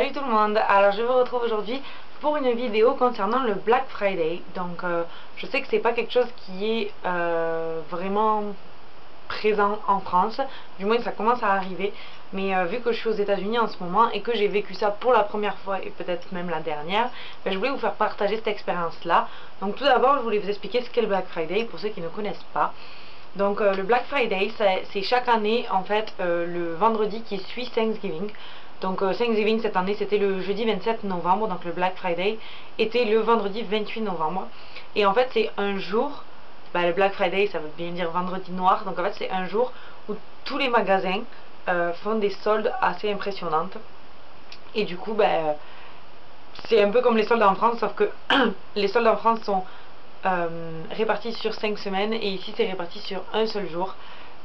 Salut tout le monde, alors je vous retrouve aujourd'hui pour une vidéo concernant le Black Friday. Donc je sais que c'est pas quelque chose qui est vraiment présent en France, du moins ça commence à arriver, mais vu que je suis aux États-Unis en ce moment et que j'ai vécu ça pour la première fois et peut-être même la dernière, ben, je voulais vous faire partager cette expérience là. Donc tout d'abord je voulais vous expliquer ce qu'est le Black Friday pour ceux qui ne connaissent pas. Donc le Black Friday c'est chaque année en fait le vendredi qui suit Thanksgiving. Donc Thanksgiving cette année c'était le jeudi 27 novembre, donc le Black Friday était le vendredi 28 novembre. Et en fait c'est un jour, le Black Friday ça veut bien dire vendredi noir, donc en fait c'est un jour où tous les magasins font des soldes assez impressionnantes. Et du coup c'est un peu comme les soldes en France, sauf que les soldes en France sont répartis sur 5 semaines et ici c'est réparti sur un seul jour.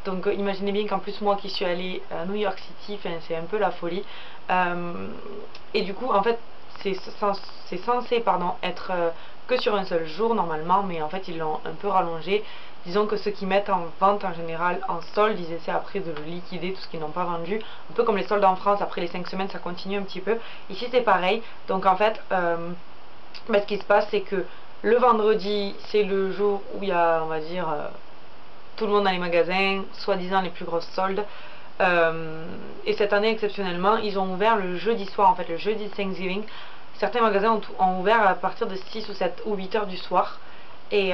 Donc imaginez bien qu'en plus moi qui suis allée à New York City, c'est un peu la folie. Et du coup en fait c'est censé être que sur un seul jour normalement, mais en fait ils l'ont un peu rallongé. Disons que ceux qui mettent en vente en général en solde, ils essaient après de le liquider, tout ce qu'ils n'ont pas vendu. Un peu comme les soldes en France, après les 5 semaines ça continue un petit peu. Ici c'est pareil, donc en fait ce qui se passe c'est que le vendredi c'est le jour où il y a on va dire tout le monde dans les magasins, soi-disant les plus grosses soldes. Et cette année exceptionnellement ils ont ouvert le jeudi soir, en fait le jeudi de Thanksgiving. Certains magasins ont ouvert à partir de 6 ou 7 ou 8 heures du soir et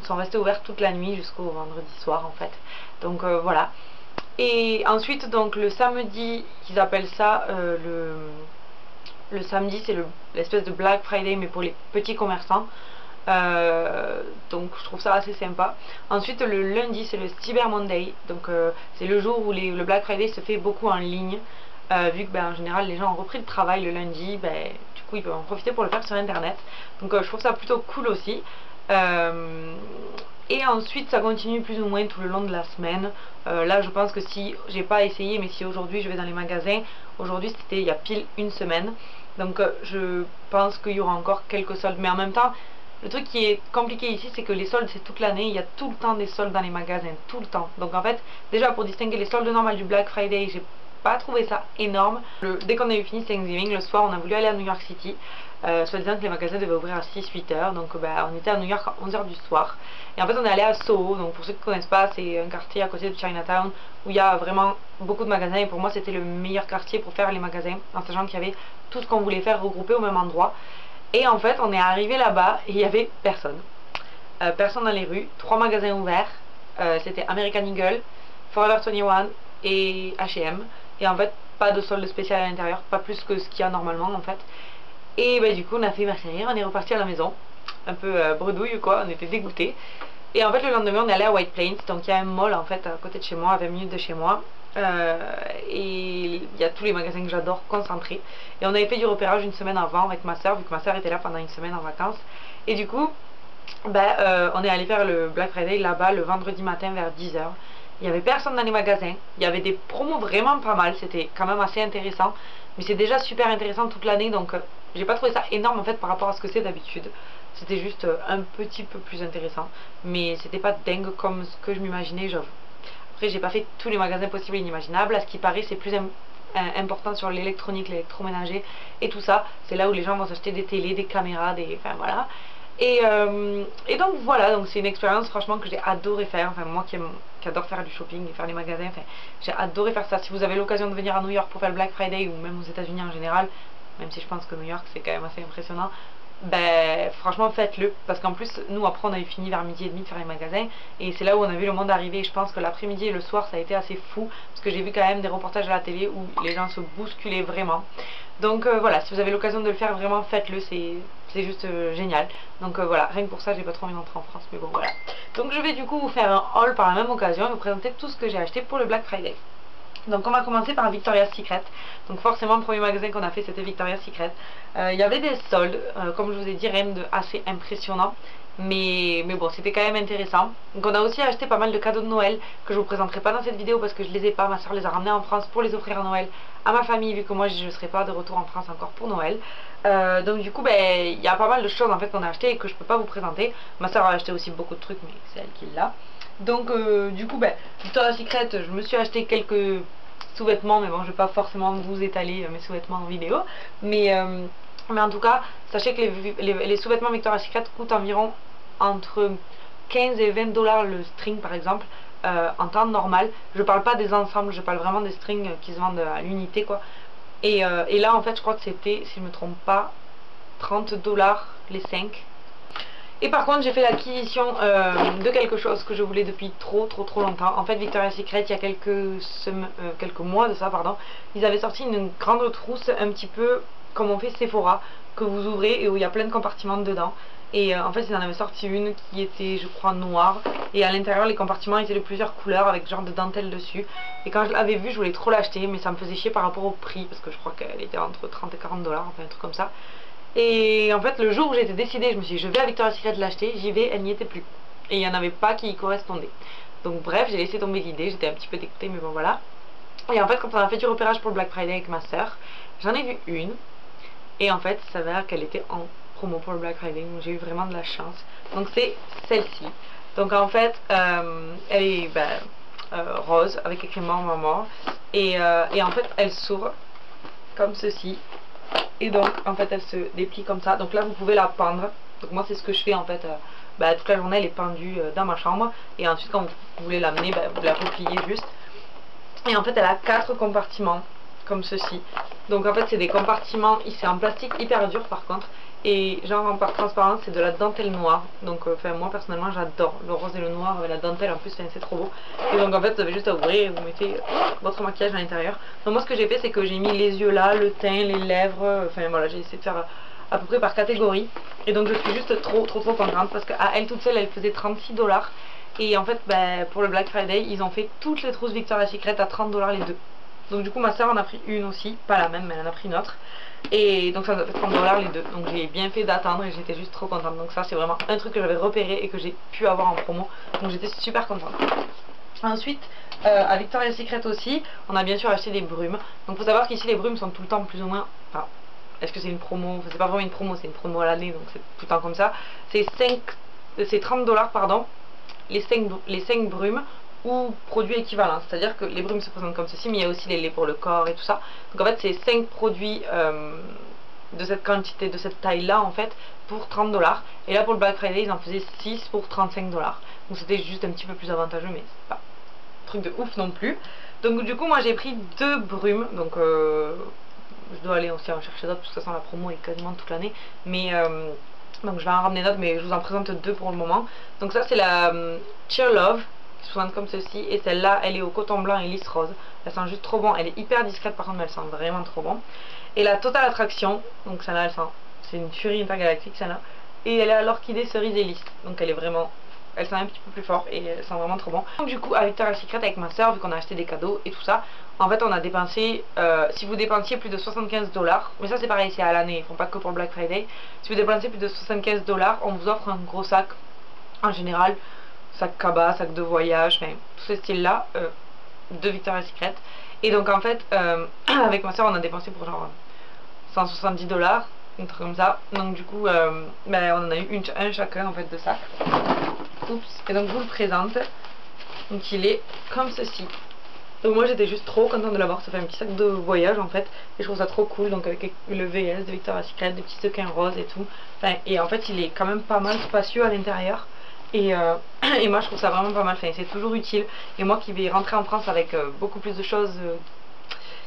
sont restés ouverts toute la nuit jusqu'au vendredi soir en fait. Donc voilà. Et ensuite donc le samedi, ils appellent ça le samedi c'est l'espèce de Black Friday mais pour les petits commerçants. Donc je trouve ça assez sympa. Ensuite le lundi c'est le Cyber Monday, donc c'est le jour où le Black Friday se fait beaucoup en ligne, vu que en général les gens ont repris le travail le lundi, du coup ils peuvent en profiter pour le faire sur internet. Donc je trouve ça plutôt cool aussi. Et ensuite ça continue plus ou moins tout le long de la semaine. Là je pense que si j'ai pas essayé, mais si aujourd'hui je vais dans les magasins, aujourd'hui c'était il y a pile une semaine, donc je pense qu'il y aura encore quelques soldes, mais en même temps le truc qui est compliqué ici c'est que les soldes c'est toute l'année, il y a tout le temps des soldes dans les magasins, tout le temps. Donc en fait déjà pour distinguer les soldes normales du Black Friday, j'ai pas trouvé ça énorme. Dès qu'on a eu fini Thanksgiving, le soir on a voulu aller à New York City, soit disant que les magasins devaient ouvrir à 6-8 heures, donc on était à New York à 11 heures du soir. Et en fait on est allé à Soho, donc pour ceux qui ne connaissent pas c'est un quartier à côté de Chinatown où il y a vraiment beaucoup de magasins, et pour moi c'était le meilleur quartier pour faire les magasins, en sachant qu'il y avait tout ce qu'on voulait faire regroupé au même endroit. Et en fait on est arrivé là-bas et il n'y avait personne. Personne dans les rues, 3 magasins ouverts, c'était American Eagle, Forever 21 et H&M. Et en fait pas de solde spécial à l'intérieur, pas plus que ce qu'il y a normalement en fait. Et du coup on a fait marche arrière, on est reparti à la maison, un peu bredouille quoi, on était dégoûtés. Et en fait le lendemain on est allé à White Plains, donc il y a un mall en fait à côté de chez moi, à 20 minutes de chez moi. Et il y a tous les magasins que j'adore concentrés. Et on avait fait du repérage une semaine avant avec ma soeur, vu que ma soeur était là pendant une semaine en vacances. Et du coup on est allé faire le Black Friday là-bas le vendredi matin vers 10 h. Il n'y avait personne dans les magasins, il y avait des promos vraiment pas mal, c'était quand même assez intéressant. Mais c'est déjà super intéressant toute l'année, donc j'ai pas trouvé ça énorme en fait par rapport à ce que c'est d'habitude. C'était juste un petit peu plus intéressant, mais c'était pas dingue comme ce que je m'imaginais, j'avoue. Après j'ai pas fait tous les magasins possibles et inimaginables, à ce qui paraît c'est plus important sur l'électronique, l'électroménager et tout ça. C'est là où les gens vont s'acheter des télés, des caméras, enfin voilà. Et donc voilà, donc c'est une expérience franchement que j'ai adoré faire, enfin moi qui adore faire du shopping et faire les magasins, enfin j'ai adoré faire ça. Si vous avez l'occasion de venir à New York pour faire le Black Friday, ou même aux États-Unis en général, même si je pense que New York c'est quand même assez impressionnant, franchement faites-le, parce qu'en plus nous après on avait fini vers midi et demi de faire les magasins et c'est là où on a vu le monde arriver. Et je pense que l'après-midi et le soir ça a été assez fou, parce que j'ai vu quand même des reportages à la télé où les gens se bousculaient vraiment. Donc voilà, si vous avez l'occasion de le faire, vraiment faites-le, c'est juste génial. Donc voilà, rien que pour ça j'ai pas trop envie d'entrer en France, mais bon voilà. Donc je vais du coup vous faire un haul par la même occasion et vous présenter tout ce que j'ai acheté pour le Black Friday. Donc on va commencer par Victoria's Secret. Donc forcément le premier magasin qu'on a fait c'était Victoria's Secret. Il y avait des soldes, comme je vous ai dit, rien de assez impressionnant, mais bon c'était quand même intéressant. Donc on a aussi acheté pas mal de cadeaux de Noël que je vous présenterai pas dans cette vidéo parce que je les ai pas, ma soeur les a ramenés en France pour les offrir à Noël à ma famille, vu que moi je ne serai pas de retour en France encore pour Noël. Donc du coup il y a pas mal de choses en fait qu'on a acheté et que je peux pas vous présenter. Ma soeur a acheté aussi beaucoup de trucs, mais c'est elle qui l'a. Donc du coup Victoria's Secret, je me suis acheté quelques sous-vêtements, mais bon, je vais pas forcément vous étaler mes sous-vêtements en vidéo. Mais en tout cas, sachez que les sous-vêtements Victoria's Secret coûtent environ entre 15 et 20 dollars le string par exemple. En temps normal, je parle pas des ensembles, je parle vraiment des strings qui se vendent à l'unité quoi. Et là en fait je crois que c'était, si je me trompe pas, 30 dollars les 5. Et par contre j'ai fait l'acquisition de quelque chose que je voulais depuis trop longtemps. En fait Victoria's Secret il y a quelques mois de ça pardon, ils avaient sorti une grande trousse un petit peu comme on fait Sephora, que vous ouvrez et où il y a plein de compartiments dedans. Et en fait ils en avaient sorti une qui était je crois noire, et à l'intérieur les compartiments étaient de plusieurs couleurs avec genre de dentelle dessus. Et quand je l'avais vue je voulais trop l'acheter, mais ça me faisait chier par rapport au prix parce que je crois qu'elle était entre 30 et 40 dollars, enfin un truc comme ça. Et en fait le jour où j'étais décidée, je me suis dit je vais à Victoria's Secret l'acheter, j'y vais, elle n'y était plus. Et il n'y en avait pas qui y correspondait. Donc bref, j'ai laissé tomber l'idée, j'étais un petit peu dégoûtée mais bon voilà. Et en fait quand on a fait du repérage pour le Black Friday avec ma soeur, j'en ai vu une. Et en fait, ça s'avère qu'elle était en promo pour le Black Friday, donc j'ai eu vraiment de la chance. Donc c'est celle-ci. Donc en fait, elle est rose avec écrit mort mort mort. Et en fait, elle s'ouvre comme ceci. Et donc en fait, elle se déplie comme ça. Donc là, vous pouvez la pendre. Donc moi, c'est ce que je fais en fait. Toute la journée, elle est pendue dans ma chambre. Et ensuite, quand vous voulez l'amener, vous la repliez juste. Et en fait, elle a 4 compartiments. Comme ceci. Donc en fait c'est des compartiments, c'est en plastique hyper dur par contre, et genre en transparence c'est de la dentelle noire. Donc moi personnellement j'adore le rose et le noir avec la dentelle en plus, c'est trop beau. Et donc en fait vous avez juste à ouvrir et vous mettez votre maquillage à l'intérieur. Donc moi ce que j'ai fait c'est que j'ai mis les yeux là, le teint, les lèvres, enfin voilà, j'ai essayé de faire à peu près par catégorie. Et donc je suis juste trop contente parce qu'à elle toute seule elle faisait 36 dollars. Et en fait pour le Black Friday ils ont fait toutes les trousses Victoria's Secret à 30 dollars les deux. Donc du coup ma soeur en a pris une aussi, pas la même mais elle en a pris une autre. Et donc ça fait 30 dollars les deux. Donc j'ai bien fait d'attendre et j'étais juste trop contente. Donc ça c'est vraiment un truc que j'avais repéré et que j'ai pu avoir en promo. Donc j'étais super contente. Ensuite à Victoria's Secret aussi on a bien sûr acheté des brumes. Donc faut savoir qu'ici les brumes sont tout le temps plus ou moins... Enfin, est-ce que c'est une promo? Enfin, c'est pas vraiment une promo, c'est une promo à l'année, donc c'est tout le temps comme ça. C'est 30 dollars pardon, les 5 brumes ou produits équivalents, c'est à dire que les brumes se présentent comme ceci, mais il y a aussi les laits pour le corps et tout ça. Donc en fait c'est 5 produits de cette quantité, de cette taille là en fait, pour 30 dollars. Et là pour le Black Friday ils en faisaient 6 pour 35 dollars. Donc c'était juste un petit peu plus avantageux, mais c'est pas un truc de ouf non plus. Donc du coup moi j'ai pris 2 brumes, donc je dois aller aussi en chercher d'autres, parce que de toute façon la promo est quasiment toute l'année. Mais donc je vais en ramener d'autres, mais je vous en présente 2 pour le moment. Donc ça c'est la Cheer Love, qui se présente comme ceci, et celle-là elle est au coton blanc et lisse rose. Elle sent juste trop bon, elle est hyper discrète par contre, mais elle sent vraiment trop bon. Et la Total Attraction, donc celle-là elle sent, c'est une furie intergalactique celle-là, et elle est à l'orchidée cerise et lisse, donc elle est vraiment, elle sent un petit peu plus fort et elle sent vraiment trop bon. Donc du coup à Victoria's Secret avec ma soeur, vu qu'on a acheté des cadeaux et tout ça, en fait on a dépensé, si vous dépensiez plus de 75 dollars, mais ça c'est pareil, c'est à l'année, ils font pas que pour le Black Friday. Si vous dépensez plus de 75 dollars, on vous offre un gros sac, en général sac cabas, sac de voyage, enfin tout ce style là de Victoria's Secret. Et donc en fait avec ma soeur on a dépensé pour genre 170 dollars, un truc comme ça. Donc du coup on en a eu un chacun en fait de sac. Oups. Et donc je vous le présente. Donc il est comme ceci. Donc moi j'étais juste trop contente de l'avoir. Ça fait un petit sac de voyage en fait, et je trouve ça trop cool. Donc avec le VS de Victoria's Secret, des petits sequins roses et tout. Enfin, et en fait il est quand même pas mal spacieux à l'intérieur. Et moi je trouve ça vraiment pas mal, enfin, c'est toujours utile. Et moi qui vais rentrer en France avec beaucoup plus de choses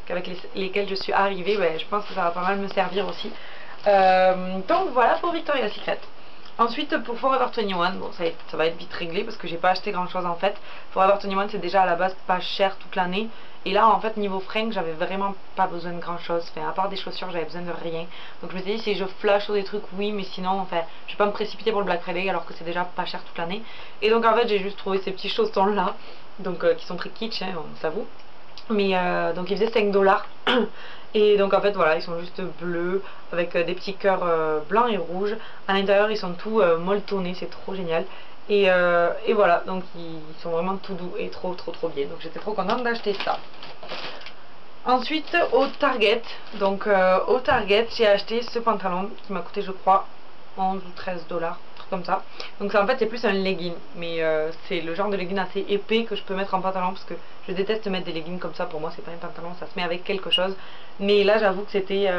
qu'avec lesquelles je suis arrivée, je pense que ça va pas mal me servir aussi. Donc voilà pour Victoria's Secret. Ensuite pour Forever 21, bon ça va être vite réglé parce que j'ai pas acheté grand chose en fait. Forever 21 c'est déjà à la base pas cher toute l'année. Et là en fait niveau fringues j'avais vraiment pas besoin de grand chose, enfin, à part des chaussures j'avais besoin de rien. Donc je me suis dit si je flash sur des trucs oui, mais sinon enfin je vais pas me précipiter pour le Black Friday alors que c'est déjà pas cher toute l'année. Et donc en fait j'ai juste trouvé ces petits chaussons là, donc qui sont très kitsch hein, on s'avoue. Mais donc ils faisaient 5 dollars. Et donc en fait voilà, ils sont juste bleus avec des petits cœurs blancs et rouges. À l'intérieur ils sont tout molletonnés, c'est trop génial. Et voilà, donc ils sont vraiment tout doux et trop bien. Donc j'étais trop contente d'acheter ça. Ensuite au Target, donc au Target j'ai acheté ce pantalon qui m'a coûté je crois 11 ou 13 dollars, comme ça. Donc ça en fait c'est plus un legging, mais c'est le genre de legging assez épais que je peux mettre en pantalon, parce que je déteste mettre des leggings comme ça. Pour moi c'est pas un pantalon, ça se met avec quelque chose. Mais là j'avoue que c'était,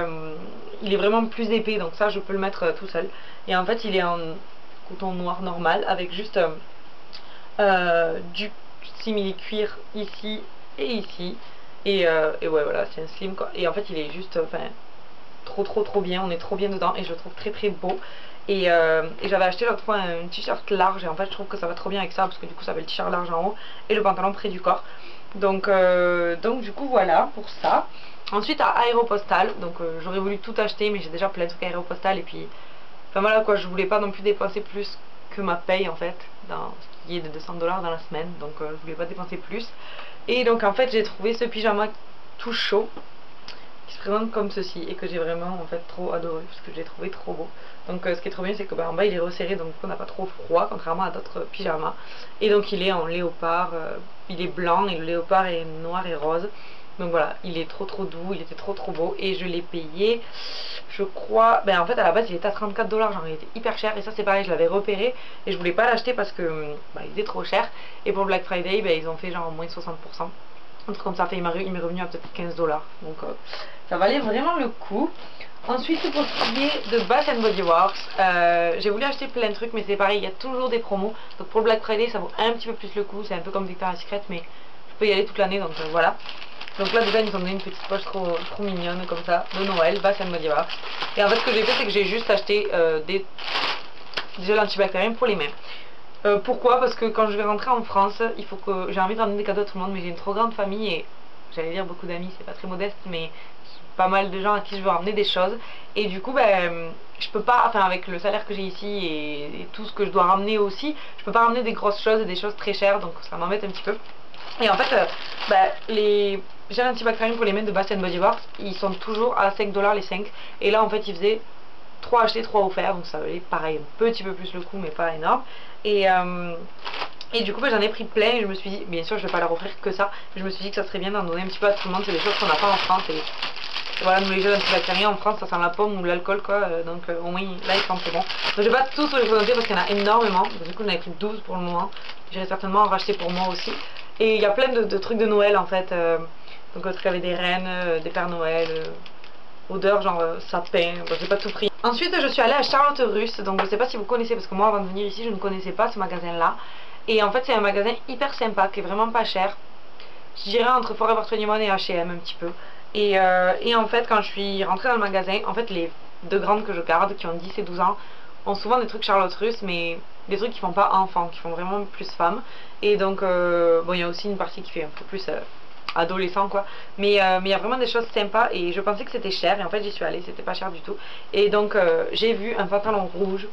il est vraiment plus épais, donc ça je peux le mettre tout seul. Et en fait il est en coton noir normal avec juste du simili cuir ici et ici. Et ouais voilà, c'est un slim quoi. Et en fait il est juste, enfin trop bien, on est trop bien dedans et je le trouve très beau. Et j'avais acheté l'autre fois un t-shirt large, et en fait je trouve que ça va trop bien avec ça, parce que du coup ça fait le t-shirt large en haut et le pantalon près du corps. Donc du coup voilà pour ça. Ensuite à Aéropostale, donc j'aurais voulu tout acheter, mais j'ai déjà plein de trucs à Aéropostale, et puis enfin voilà quoi, je voulais pas non plus dépenser plus que ma paye en fait, dans ce qui est de 200 $ dans la semaine, donc je voulais pas dépenser plus. Et donc en fait j'ai trouvé ce pyjama tout chaud qui se présente comme ceci, et que j'ai vraiment en fait trop adoré, parce que je l'ai trouvé trop beau. Donc ce qui est trop bien, c'est que en bas il est resserré, donc on n'a pas trop froid contrairement à d'autres pyjamas. Et donc il est en léopard, il est blanc et le léopard est noir et rose. Donc voilà, il est trop doux, il était trop beau, et je l'ai payé, je crois, en fait à la base il était à 34 $, genre il était hyper cher, et ça c'est pareil, je l'avais repéré et je voulais pas l'acheter parce que il était trop cher, et pour Black Friday ils ont fait genre moins 60%, un truc comme ça. Fait, il m'est revenu à peut-être 15 $, donc ça valait vraiment le coup. Ensuite pour ce qui est de Bath Body Works, j'ai voulu acheter plein de trucs, mais c'est pareil, il y a toujours des promos, donc pour le Black Friday ça vaut un petit peu plus le coup. C'est un peu comme Victoria's Secret, mais je peux y aller toute l'année, donc voilà. Donc là déjà ils nous ont donné une petite poche trop mignonne comme ça de Noël, Bath Body Works. Et en fait ce que j'ai fait, c'est que j'ai juste acheté des gels antibactériens pour les mains. Pourquoi? Parce que quand je vais rentrer en France, il faut que j'ai envie de ramener des cadeaux à tout le monde, mais j'ai une trop grande famille et j'allais dire beaucoup d'amis, c'est pas très modeste, mais pas mal de gens à qui je veux ramener des choses. Et du coup je peux pas, enfin avec le salaire que j'ai ici et tout ce que je dois ramener aussi, je peux pas ramener des grosses choses et des choses très chères, donc ça m'embête un petit peu. Et en fait les gels antibactériens pour les mains de Bath Body Works, ils sont toujours à 5 $ les 5, et là en fait ils faisaient 3 achetés 3 offerts, donc ça valait pareil un petit peu plus le coup, mais pas énorme. Et du coup j'en ai pris plein, et je me suis dit, bien sûr je vais pas leur offrir que ça, mais je me suis dit que ça serait bien d'en donner un petit peu à tout le monde. C'est des choses qu'on n'a pas en France, et voilà, nous les gels antibactériens en France ça sent la pomme ou l'alcool quoi, donc au moins là ils sentent bon. Donc je vais pas tous les présenter parce qu'il y en a énormément, donc, du coup j'en ai pris 12 pour le moment, j'irai certainement en racheter pour moi aussi. Et il y a plein de trucs de Noël en fait, donc le truc avec des reines, des Pères Noël, odeur genre sapin, bon, j'ai pas tout pris. Ensuite je suis allée à Charlotte Russe, donc je sais pas si vous connaissez, parce que moi avant de venir ici je ne connaissais pas ce magasin là. Et en fait c'est un magasin hyper sympa, qui est vraiment pas cher, je dirais entre Forever 21 et H&M un petit peu. Et en fait quand je suis rentrée dans le magasin, en fait les deux grandes que je garde, qui ont 10 et 12 ans, ont souvent des trucs Charlotte Russe, mais des trucs qui font pas enfants, qui font vraiment plus femmes. Et donc bon il y a aussi une partie qui fait un peu plus adolescent quoi, mais il y a vraiment des choses sympas, et je pensais que c'était cher, et en fait j'y suis allée, c'était pas cher du tout. Et donc j'ai vu un pantalon rouge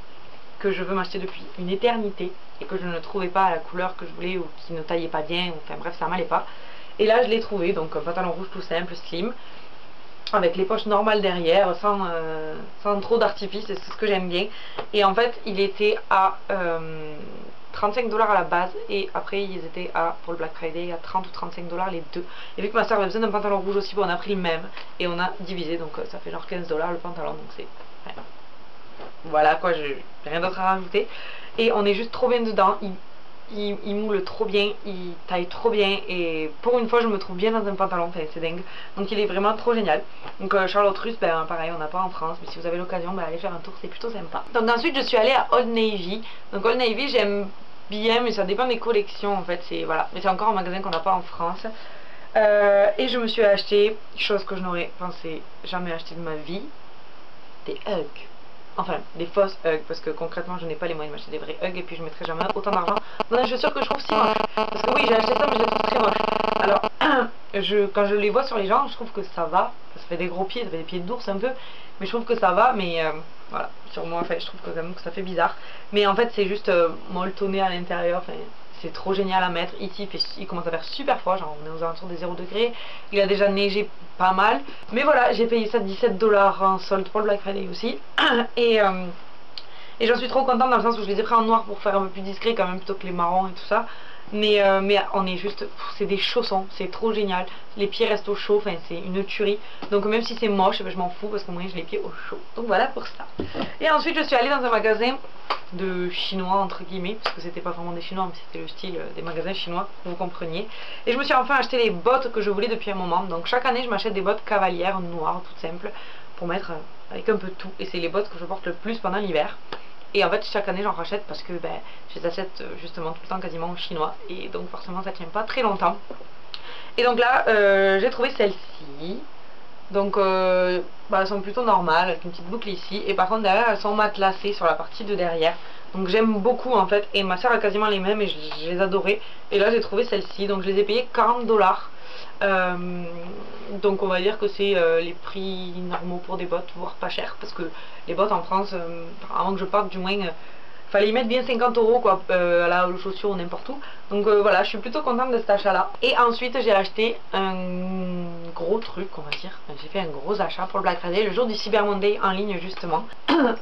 que je veux m'acheter depuis une éternité, et que je ne trouvais pas à la couleur que je voulais, ou qui ne taillait pas bien, ou, enfin bref ça m'allait pas. Et là je l'ai trouvé, donc un pantalon rouge tout simple, slim, avec les poches normales derrière, sans trop d'artifice, c'est ce que j'aime bien. Et en fait il était à 35 $ à la base, et après ils étaient pour le Black Friday à 30 ou 35 $ les deux. Et vu que ma soeur avait besoin d'un pantalon rouge aussi, bon, on a pris le même et on a divisé, donc ça fait genre 15 $ le pantalon, donc c'est voilà quoi, j'ai rien d'autre à rajouter. Et on est juste trop bien dedans, il moule trop bien, il taille trop bien, et pour une fois je me trouve bien dans un pantalon, enfin c'est dingue. Donc il est vraiment trop génial. Donc Charlotte Russe, pareil, on n'a pas en France, mais si vous avez l'occasion, allez faire un tour, c'est plutôt sympa. Donc ensuite je suis allée à Old Navy. Donc Old Navy j'aime bien, mais ça dépend des collections en fait, c'est voilà, mais c'est encore un magasin qu'on n'a pas en France. Et je me suis acheté, chose que je n'aurais pensé jamais acheter de ma vie, des Ugg. Enfin, des fausses Ugg, parce que concrètement je n'ai pas les moyens de m'acheter des vrais Ugg, et puis je mettrai jamais autant d'argent dans des chaussures que je trouve si moches. Parce que oui, j'ai acheté ça, mais je les trouve très moches. Alors quand je les vois sur les gens, je trouve que ça va, ça fait des gros pieds, ça fait des pieds d'ours un peu, mais je trouve que ça va. Mais voilà, sur moi, enfin, je trouve que, quand même, que ça fait bizarre. Mais en fait c'est juste molletonné à l'intérieur, enfin c'est trop génial à mettre. Ici il commence à faire super froid, genre on est aux alentours des 0 degrés, il a déjà neigé pas mal. Mais voilà, j'ai payé ça 17 $ en solde pour le Black Friday aussi. Et j'en suis trop contente, dans le sens où je les ai pris en noir pour faire un peu plus discret quand même, plutôt que les marrons et tout ça. mais on est juste, c'est des chaussons, c'est trop génial, les pieds restent au chaud, enfin c'est une tuerie, donc même si c'est moche, ben, je m'en fous parce qu'au moins j'ai les pieds au chaud, donc voilà pour ça. Et ensuite je suis allée dans un magasin de chinois entre guillemets, parce que c'était pas vraiment des chinois mais c'était le style des magasins chinois, vous compreniez, et je me suis enfin acheté les bottes que je voulais depuis un moment. Donc chaque année je m'achète des bottes cavalières noires toutes simples pour mettre avec un peu de tout, et c'est les bottes que je porte le plus pendant l'hiver. Et en fait chaque année j'en rachète parce que ben, je les achète justement tout le temps quasiment chinois, et donc forcément ça tient pas très longtemps. Et donc là j'ai trouvé celle-ci. Donc bah, elles sont plutôt normales avec une petite boucle ici, et par contre derrière elles sont matelassées sur la partie de derrière. Donc j'aime beaucoup en fait, et ma soeur a quasiment les mêmes et je les adorais. Et là j'ai trouvé celle-ci, donc je les ai payées 40 $. Donc on va dire que c'est les prix normaux pour des bottes, voire pas cher, parce que les bottes en France, avant que je parte du moins, fallait y mettre bien 50 € quoi, à la chaussure ou n'importe où. Donc voilà, je suis plutôt contente de cet achat là. Et ensuite j'ai acheté un gros truc, on va dire. J'ai fait un gros achat pour le Black Friday, le jour du Cyber Monday en ligne justement.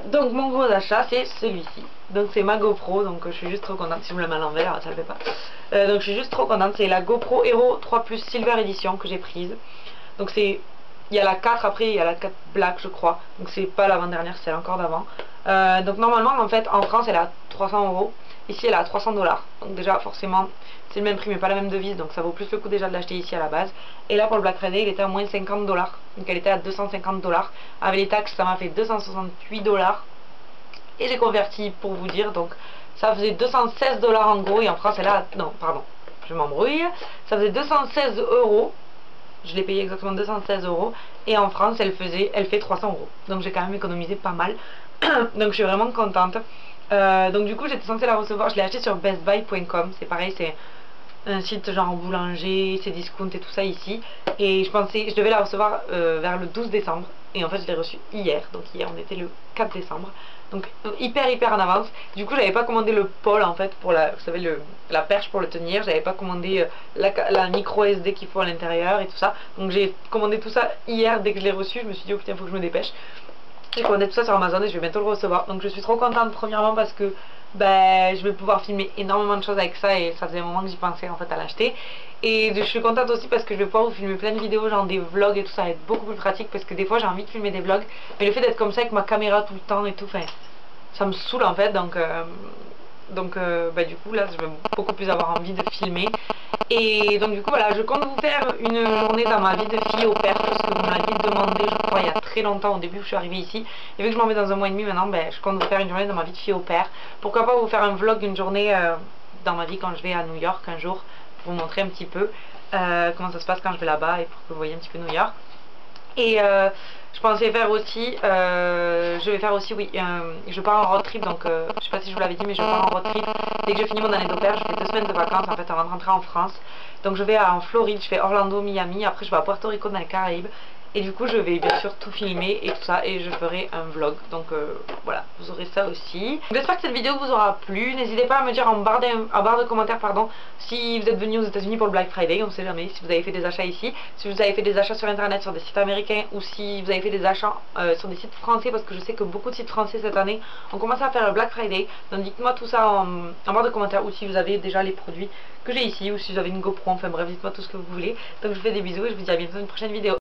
Donc mon gros achat c'est celui-ci. Donc c'est ma GoPro, donc je suis juste trop contente. Si je me la mets à l'envers, ça le fait pas. Donc je suis juste trop contente. C'est la GoPro Hero 3 Plus Silver Edition que j'ai prise. Donc c'est... Il y a la 4 après, il y a la 4 Black je crois. Donc c'est pas l'avant-dernière, c'est encore d'avant. Donc normalement en fait en France elle est à 300 €. Ici elle est à 300 $. Donc déjà forcément c'est le même prix mais pas la même devise. Donc ça vaut plus le coup déjà de l'acheter ici à la base. Et là pour le Black Friday il était à moins de 50 $. Donc elle était à 250 $. Avec les taxes ça m'a fait 268 $. Et j'ai converti pour vous dire. Donc ça faisait 216 $ en gros. Et en France elle est à... Non pardon, je m'embrouille. Ça faisait 216 €. Je l'ai payé exactement 216 €. Et en France elle fait 300 €. Donc j'ai quand même économisé pas mal. Donc je suis vraiment contente. Donc du coup j'étais censée la recevoir. Je l'ai acheté sur bestbuy.com. C'est pareil, c'est un site genre boulanger, c'est discount et tout ça ici. Et je devais la recevoir vers le 12 décembre. Et en fait je l'ai reçue hier. Donc hier on était le 4 décembre. Donc hyper en avance. Du coup j'avais pas commandé le pôle en fait pour la, vous savez, la perche pour le tenir. J'avais pas commandé la micro SD qu'il faut à l'intérieur et tout ça. Donc j'ai commandé tout ça hier dès que je l'ai reçu. Je me suis dit oh putain faut que je me dépêche. J'ai commandé tout ça sur Amazon et je vais bientôt le recevoir. Donc je suis trop contente premièrement parce que ben, je vais pouvoir filmer énormément de choses avec ça. Et ça faisait un moment que j'y pensais en fait à l'acheter. Et je suis contente aussi parce que je vais pouvoir vous filmer plein de vidéos, genre des vlogs et tout ça va être beaucoup plus pratique. Parce que des fois j'ai envie de filmer des vlogs, mais le fait d'être comme ça avec ma caméra tout le temps et tout, enfin, ça me saoule en fait. Donc bah, du coup là je vais beaucoup plus avoir envie de filmer. Et donc du coup voilà, je compte vous faire une journée dans ma vie de fille au père, parce que vous m'aviez demandé je crois il y a très longtemps au début où je suis arrivée ici. Et vu que je m'en mets dans un mois et demi maintenant, ben, je compte vous faire une journée dans ma vie de fille au père. Pourquoi pas vous faire un vlog d'une journée dans ma vie quand je vais à New York un jour, pour vous montrer un petit peu comment ça se passe quand je vais là-bas et pour que vous voyez un petit peu New York. Et je pensais faire aussi, je vais faire aussi, oui, je pars en road trip, donc je sais pas si je vous l'avais dit, mais je pars en road trip. Dès que je finis mon année d'au pair, je fais 2 semaines de vacances en fait avant de rentrer en France. Donc je vais en Floride, je fais Orlando, Miami, après je vais à Puerto Rico dans les Caraïbes. Et du coup je vais bien sûr tout filmer et tout ça, et je ferai un vlog. Donc voilà, vous aurez ça aussi. J'espère que cette vidéo vous aura plu. N'hésitez pas à me dire en barre de commentaires si vous êtes venus aux États-Unis pour le Black Friday, on sait jamais, si vous avez fait des achats ici, si vous avez fait des achats sur internet sur des sites américains, ou si vous avez fait des achats sur des sites français, parce que je sais que beaucoup de sites français cette année ont commencé à faire le Black Friday. Donc dites-moi tout ça en barre de commentaires, ou si vous avez déjà les produits que j'ai ici, ou si vous avez une GoPro, enfin bref, dites-moi tout ce que vous voulez. Donc je vous fais des bisous et je vous dis à bientôt dans une prochaine vidéo.